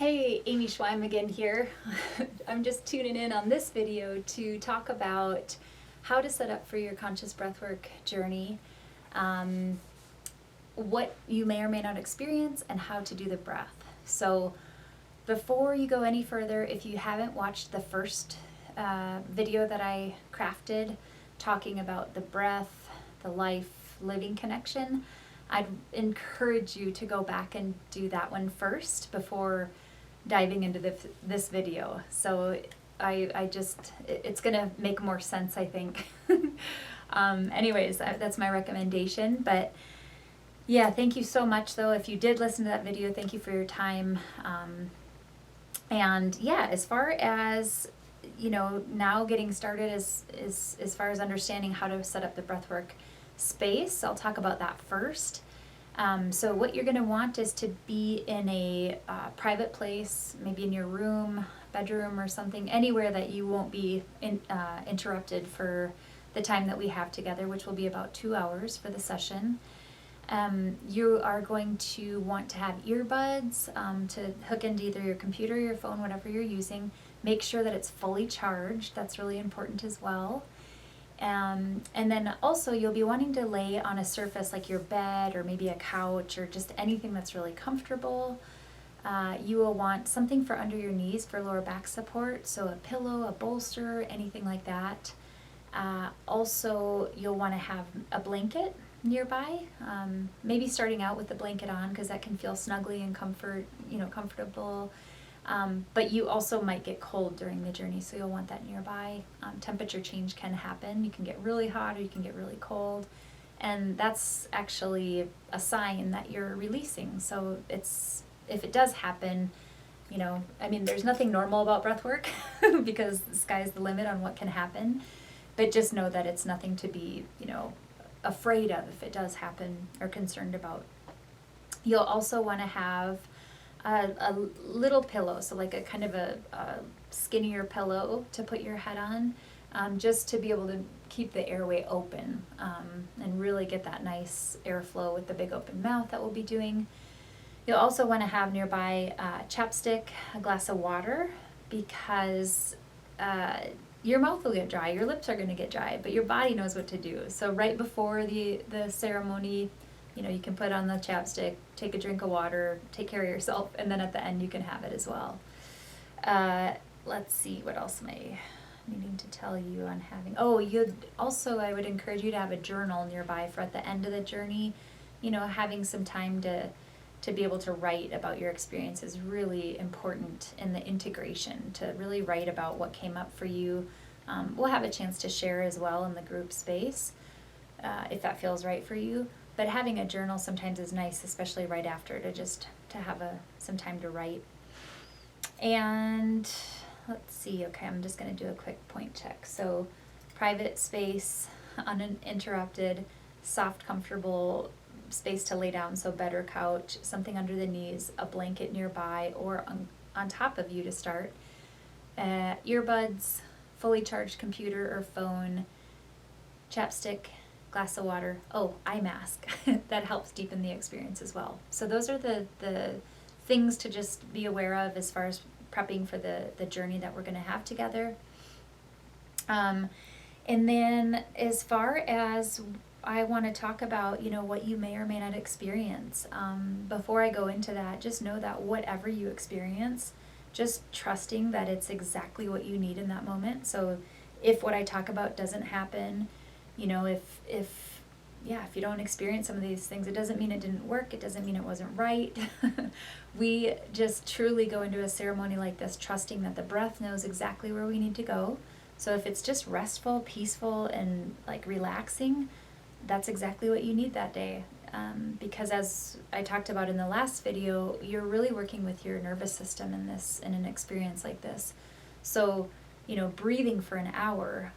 Hey, Amy Schweim again here. I'm just tuning in on this video to talk about how to set up for your conscious breathwork journey, what you may or may not experience, and how to do the breath. So before you go any further, if you haven't watched the first video that I crafted talking about the breath, the life, living connection, I'd encourage you to go back and do that one first before diving into this video. So it's gonna make more sense, I think. Anyways, that's my recommendation. But yeah, thank you so much though. If you did listen to that video, thank you for your time. And yeah, as far as now getting started as far as understanding how to set up the breathwork space, I'll talk about that first. So what you're going to want is to be in a private place, maybe in your room, bedroom or something, anywhere that you won't be interrupted for the time that we have together, which will be about 2 hours for the session. You are going to want to have earbuds to hook into either your computer, your phone, whatever you're using. Make sure that it's fully charged. That's really important as well. And then also you'll be wanting to lay on a surface like your bed or maybe a couch or just anything that's really comfortable. You will want something for under your knees for lower back support, so a pillow, a bolster, anything like that. Also, you'll want to have a blanket nearby, maybe starting out with the blanket on because that can feel snuggly and comfortable. But you also might get cold during the journey, so you'll want that nearby. Temperature change can happen. You can get really hot or you can get really cold. And that's actually a sign that you're releasing. So if it does happen, there's nothing normal about breath work because the sky's the limit on what can happen. But just know that it's nothing to be, afraid of if it does happen or concerned about. You'll also want to have a little pillow, so like a kind of a skinnier pillow to put your head on, just to be able to keep the airway open and really get that nice airflow with the big open mouth that we'll be doing. You'll also want to have nearby chapstick, a glass of water, because your mouth will get dry, your lips are going to get dry, but your body knows what to do. So right before the ceremony, you can put on the chapstick, take a drink of water, take care of yourself, and then at the end you can have it as well. Let's see, what else am I needing to tell you on having? I would encourage you to have a journal nearby for at the end of the journey. Having some time to be able to write about your experience is really important in the integration, to really write about what came up for you. We'll have a chance to share as well in the group space if that feels right for you. But having a journal sometimes is nice, especially right after, to have some time to write. And let's see, okay, I'm just going to do a quick point check. So private space, uninterrupted, soft, comfortable space to lay down, so bed or couch, something under the knees, a blanket nearby or on top of you to start, earbuds, fully charged computer or phone, chapstick, glass of water, eye mask. That helps deepen the experience as well. So those are the things to just be aware of as far as prepping for the journey that we're going to have together. And then as far as I want to talk about, what you may or may not experience. Before I go into that, just know that whatever you experience, just trusting that it's exactly what you need in that moment. So if what I talk about doesn't happen, if you don't experience some of these things, it doesn't mean it didn't work. It doesn't mean it wasn't right. We just truly go into a ceremony like this, trusting that the breath knows exactly where we need to go. So if it's just restful, peaceful, and like relaxing, that's exactly what you need that day. Because as I talked about in the last video, you're really working with your nervous system in an experience like this. So, breathing for an hour,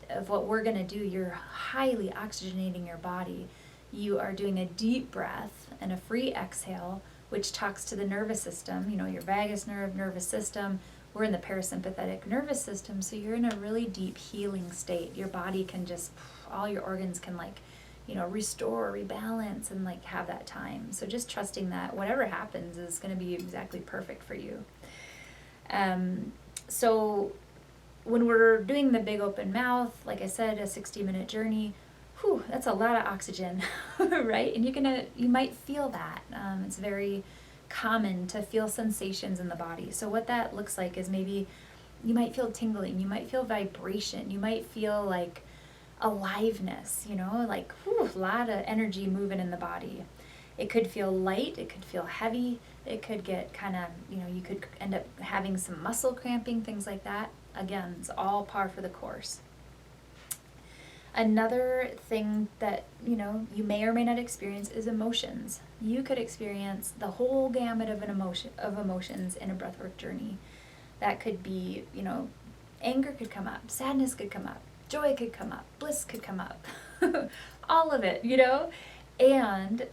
of what we're going to do, you're highly oxygenating your body. You are doing a deep breath and a free exhale, which talks to the nervous system, your vagus nerve, nervous system. We're in the parasympathetic nervous system, so you're in a really deep healing state. Your body can all your organs can restore, rebalance, and like have that time. So just trusting that whatever happens is going to be exactly perfect for you. So when we're doing the big open mouth, like I said, a 60-minute journey, that's a lot of oxygen, right? And you might feel that. It's very common to feel sensations in the body. So what that looks like is maybe you might feel tingling, you might feel vibration, you might feel like aliveness, like a lot of energy moving in the body. It could feel light, it could feel heavy, it could get kind of, you could end up having some muscle cramping, things like that. Again, it's all par for the course. Another thing that, you may or may not experience is emotions. You could experience the whole gamut of emotions in a breathwork journey. That could be, anger could come up, sadness could come up, joy could come up, bliss could come up, all of it, And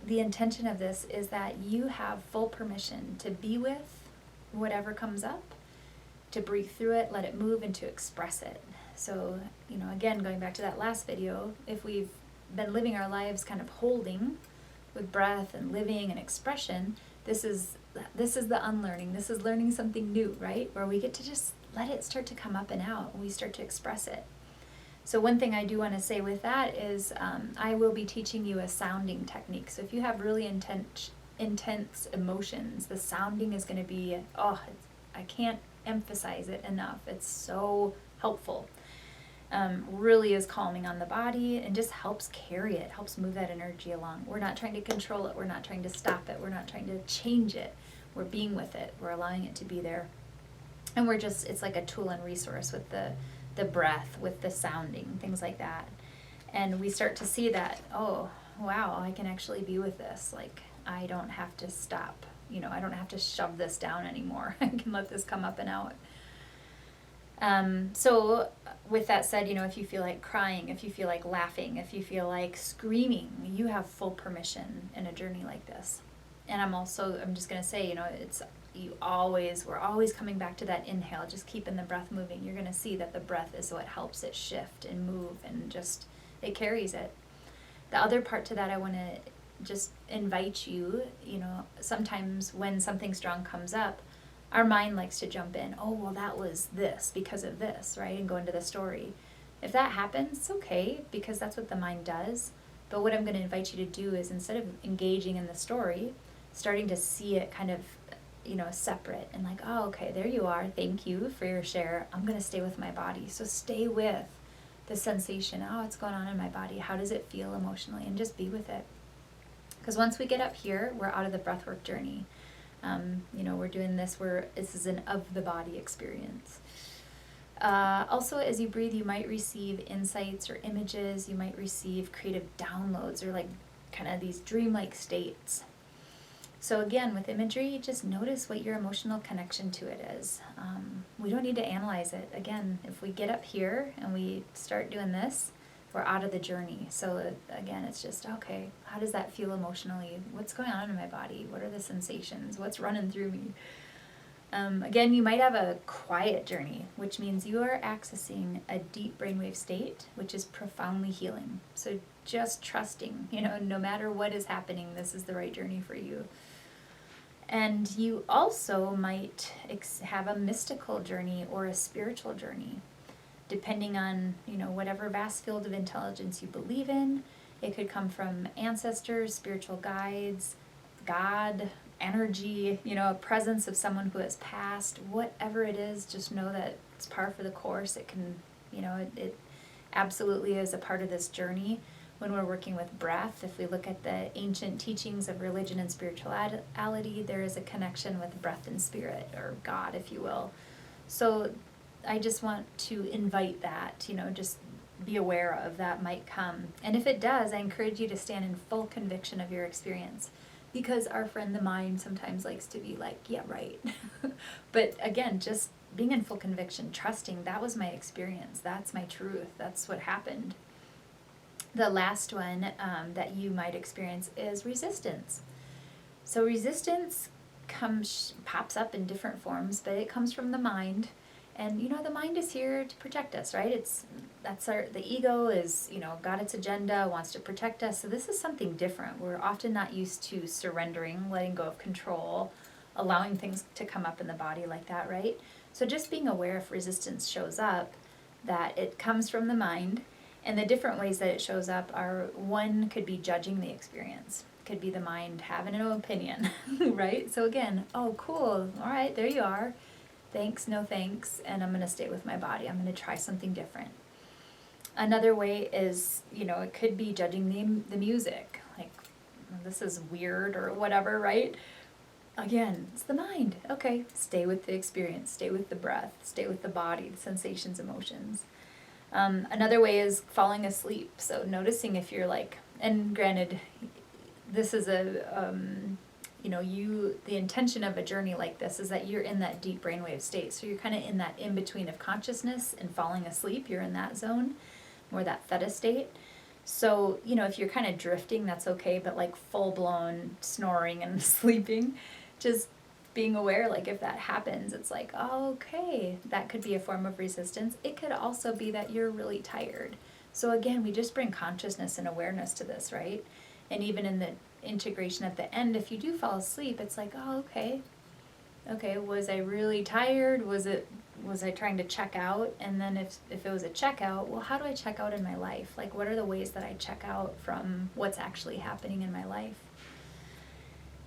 the intention of this is that you have full permission to be with whatever comes up, to breathe through it, let it move, and to express it. So, again, going back to that last video, if we've been living our lives kind of holding with breath and living and expression, this is the unlearning. This is learning something new, right? Where we get to just let it start to come up and out, and we start to express it. So one thing I do want to say with that is I will be teaching you a sounding technique. So if you have really intense emotions, the sounding is going to be, I can't emphasize it enough. It's so helpful. Really is calming on the body and just helps carry it, helps move that energy along. We're not trying to control it. We're not trying to stop it. We're not trying to change it. We're being with it. We're allowing it to be there. And it's like a tool and resource with the breath, with the sounding, things like that. And we start to see that, oh, wow, I can actually be with this. Like, I don't have to stop. I don't have to shove this down anymore. I can let this come up and out. So with that said, if you feel like crying, if you feel like laughing, if you feel like screaming, you have full permission in a journey like this. And I'm just going to say, we're always coming back to that inhale, just keeping the breath moving. You're going to see that the breath is what helps it shift and move and just, it carries it. The other part to that, I want to just invite you, sometimes when something strong comes up, our mind likes to jump in. Oh, well, that was this because of this, right? And go into the story. If that happens, it's okay, because that's what the mind does. But what I'm going to invite you to do is, instead of engaging in the story, starting to see it kind of, separate and like, oh, okay, there you are. Thank you for your share. I'm going to stay with my body. So stay with the sensation. Oh, what's going on in my body? How does it feel emotionally? And just be with it. Because once we get up here, we're out of the breathwork journey. We're doing this this is an of the body experience. Also, as you breathe, you might receive insights or images. You might receive creative downloads or like kind of these dreamlike states. So again, with imagery, just notice what your emotional connection to it is. We don't need to analyze it. Again, if we get up here and we start doing this, we're out of the journey. So again, it's just, okay, how does that feel emotionally? What's going on in my body? What are the sensations? What's running through me? Again, you might have a quiet journey, which means you are accessing a deep brainwave state, which is profoundly healing. So just trusting, no matter what is happening, this is the right journey for you. And you also might have a mystical journey or a spiritual journey, depending on, whatever vast field of intelligence you believe in. It could come from ancestors, spiritual guides, God, energy, a presence of someone who has passed. Whatever it is, just know that it's par for the course. It can, it absolutely is a part of this journey. When we're working with breath, if we look at the ancient teachings of religion and spirituality, there is a connection with breath and spirit, or God, if you will. So I just want to invite that, just be aware of that might come. And if it does, I encourage you to stand in full conviction of your experience, because our friend the mind sometimes likes to be like, yeah, right. But again, just being in full conviction, trusting that was my experience, that's my truth, that's what happened. The last one that you might experience is resistance. So resistance pops up in different forms, but it comes from the mind. And the mind is here to protect us, right? The ego is, got its agenda, wants to protect us. So this is something different. We're often not used to surrendering, letting go of control, allowing things to come up in the body like that, right? So just being aware if resistance shows up, that it comes from the mind. And the different ways that it shows up are, one could be judging the experience. Could be the mind having an opinion, right? So again, oh, cool. All right, there you are. Thanks, no thanks, and I'm going to stay with my body. I'm going to try something different. Another way is, it could be judging the music. Like, this is weird or whatever, right? Again, it's the mind. Okay, stay with the experience, stay with the breath, stay with the body, the sensations, emotions. Another way is falling asleep. So noticing if you're like, and granted, this is the intention of a journey like this is that you're in that deep brainwave state. So you're kind of in that in-between of consciousness and falling asleep. You're in that zone, more that theta state. So, if you're kind of drifting, that's okay, but like full-blown snoring and sleeping, just being aware, like if that happens, it's like, oh, okay, that could be a form of resistance. It could also be that you're really tired. So again, we just bring consciousness and awareness to this, right? And even in the integration at the end, if you do fall asleep, it's like, oh, okay, was I really tired? Was I trying to check out? And then if it was a check out, well, how do I check out in my life? Like, what are the ways that I check out from what's actually happening in my life?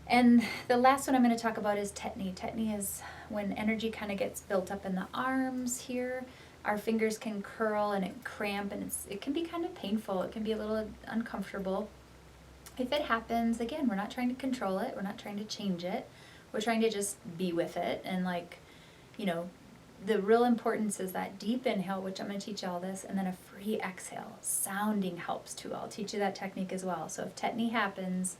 And the last one I'm going to talk about is Tetany. Tetany is when energy kind of gets built up in the arms here. Our fingers can curl and it cramp, and it can be kind of painful. It can be a little uncomfortable. If it happens, again, we're not trying to control it. We're not trying to change it. We're trying to just be with it. And the real importance is that deep inhale, which I'm going to teach you all this, and then a free exhale. Sounding helps too. I'll teach you that technique as well. So if Tetany happens,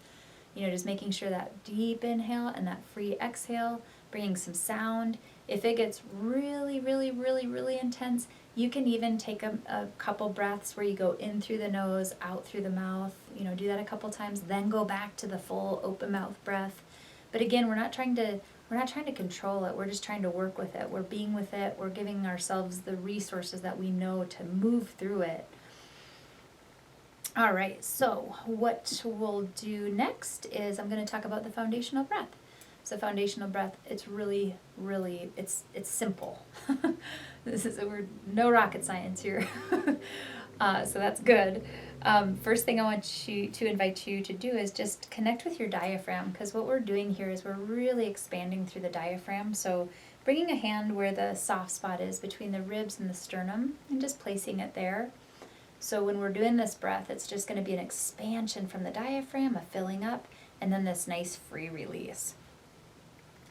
just making sure that deep inhale and that free exhale, bringing some sound. If it gets really, really, really, really intense, you can even take a couple breaths where you go in through the nose, out through the mouth, do that a couple times, then go back to the full open mouth breath. But again, we're not trying to control it. We're just trying to work with it. We're being with it. We're giving ourselves the resources that we know to move through it. All right, so what we'll do next is I'm going to talk about the foundational breath. So foundational breath, it's really, really, it's simple. We're no rocket science here. So that's good. First thing I want to invite you to do is just connect with your diaphragm, because what we're doing here is we're really expanding through the diaphragm. So bringing a hand where the soft spot is between the ribs and the sternum and just placing it there. So when we're doing this breath, it's just going to be an expansion from the diaphragm, a filling up, and then this nice free release.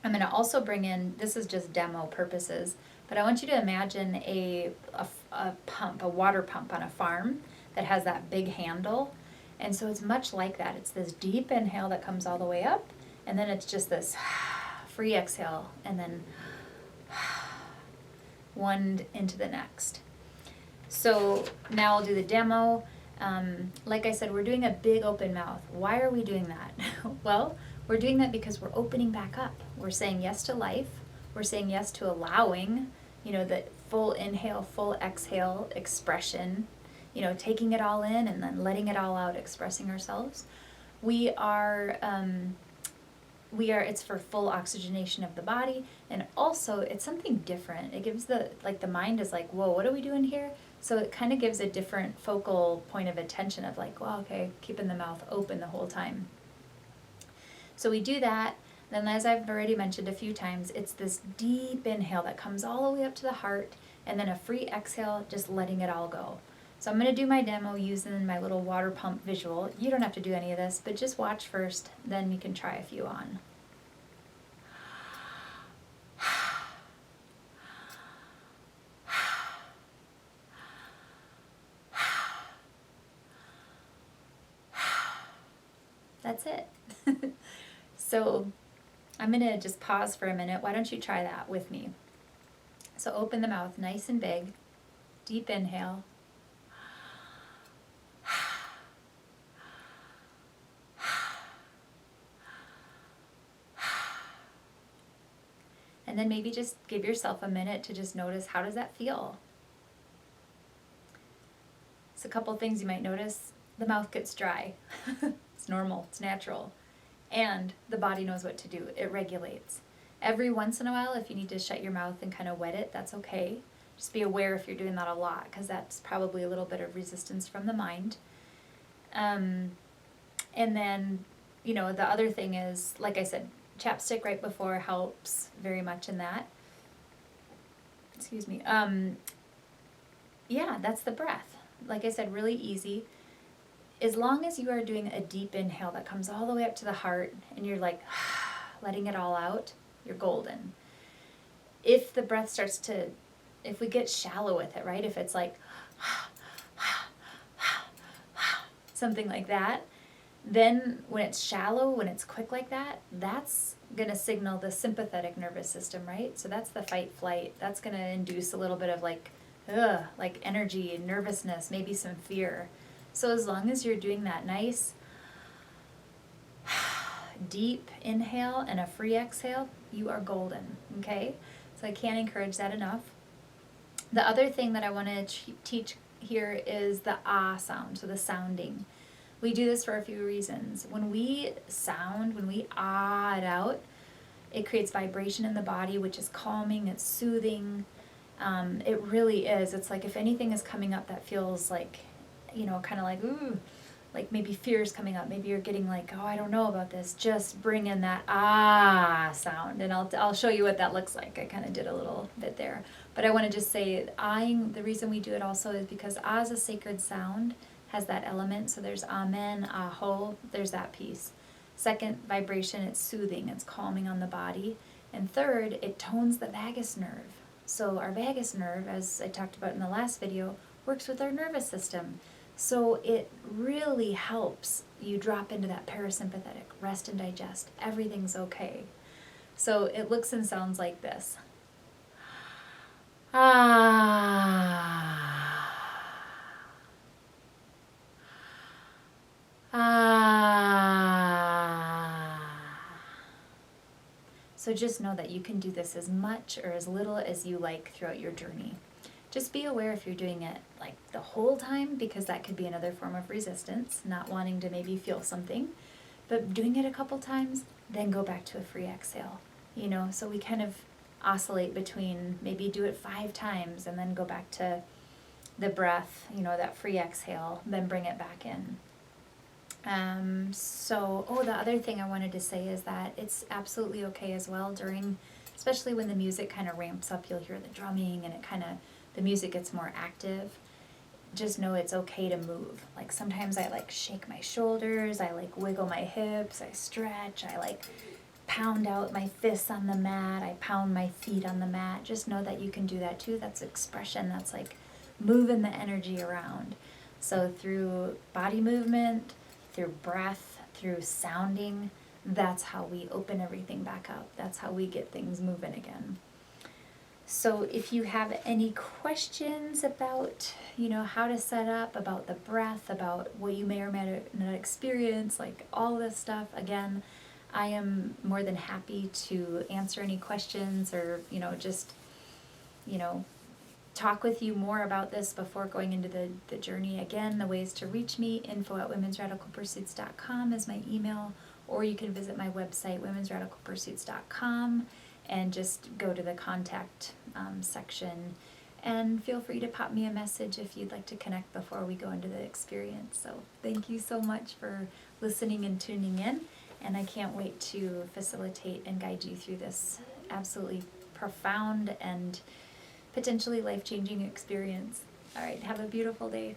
I'm going to also bring in, this is just demo purposes, but I want you to imagine a pump, a water pump on a farm that has that big handle. And so it's much like that. It's this deep inhale that comes all the way up, and then it's just this free exhale, and then one into the next. So now I'll do the demo. Like I said, we're doing a big open mouth. Why are we doing that? Well, we're doing that because we're opening back up. We're saying yes to life. We're saying yes to allowing, the full inhale, full exhale expression, taking it all in and then letting it all out, expressing ourselves. It's for full oxygenation of the body, and also it's something different. It gives the mind is like, whoa, what are we doing here? So it kind of gives a different focal point of attention of like, well, okay, keeping the mouth open the whole time. So we do that. Then, as I've already mentioned a few times, it's this deep inhale that comes all the way up to the heart, and then a free exhale, just letting it all go. So I'm going to do my demo using my little water pump visual. You don't have to do any of this, but just watch first, then you can try a few on. That's it. So I'm going to just pause for a minute. Why don't you try that with me? So open the mouth nice and big. Deep inhale. And then maybe just give yourself a minute to just notice, how does that feel? So a couple things you might notice. The mouth gets dry. It's normal, it's natural. And the body knows what to do. It regulates. Every once in a while, if you need to shut your mouth and kind of wet it, that's okay. Just be aware if you're doing that a lot, because that's probably a little bit of resistance from the mind. And then, the other thing is, like I said, chapstick right before helps very much in that. Excuse me. Yeah, that's the breath. Like I said, really easy. As long as you are doing a deep inhale that comes all the way up to the heart and you're like letting it all out, you're golden. If the breath if we get shallow with it, right? If it's like something like that, then when it's shallow, when it's quick like that, that's going to signal the sympathetic nervous system, right? So that's the fight flight. That's going to induce a little bit of like energy and nervousness, maybe some fear. So as long as you're doing that nice deep inhale and a free exhale, you are golden, okay? So I can't encourage that enough. The other thing that I want to teach here is the ah sound, so the sounding. We do this for a few reasons. When we ah it out, it creates vibration in the body, which is calming, it's soothing. It really is. It's like if anything is coming up that feels like, kind of like, ooh, like maybe fear is coming up. Maybe you're getting like, oh, I don't know about this. Just bring in that ah sound, and I'll show you what that looks like. I kind of did a little bit there. But I want to just say, the reason we do it also is because ah is a sacred sound, has that element. So there's amen, aho, there's that piece. Second, vibration, it's soothing, it's calming on the body. And third, it tones the vagus nerve. So our vagus nerve, as I talked about in the last video, works with our nervous system. So it really helps you drop into that parasympathetic, rest and digest. Everything's okay. So it looks and sounds like this. Ah. Ah. So just know that you can do this as much or as little as you like throughout your journey. Just be aware if you're doing it like the whole time, because that could be another form of resistance, not wanting to maybe feel something. But doing it a couple times, then go back to a free exhale. So we kind of oscillate between maybe do it 5 times and then go back to the breath, that free exhale, then bring it back in. The other thing I wanted to say is that it's absolutely okay as well especially when the music kind of ramps up, you'll hear the drumming and the music gets more active. Just know it's okay to move. Like sometimes I shake my shoulders, I wiggle my hips, I stretch, I pound out my fists on the mat, I pound my feet on the mat. Just know that you can do that too. That's expression, that's moving the energy around. So through body movement, through breath, through sounding, that's how we open everything back up. That's how we get things moving again. So if you have any questions about, how to set up, about the breath, about what you may or may not experience, all this stuff, again, I am more than happy to answer any questions or, talk with you more about this before going into the journey. Again, the ways to reach me, info@womensradicalpursuits.com is my email, or you can visit my website, womensradicalpursuits.com, and just go to the contact section. And feel free to pop me a message if you'd like to connect before we go into the experience. So thank you so much for listening and tuning in, and I can't wait to facilitate and guide you through this absolutely profound and potentially life-changing experience. All right, have a beautiful day.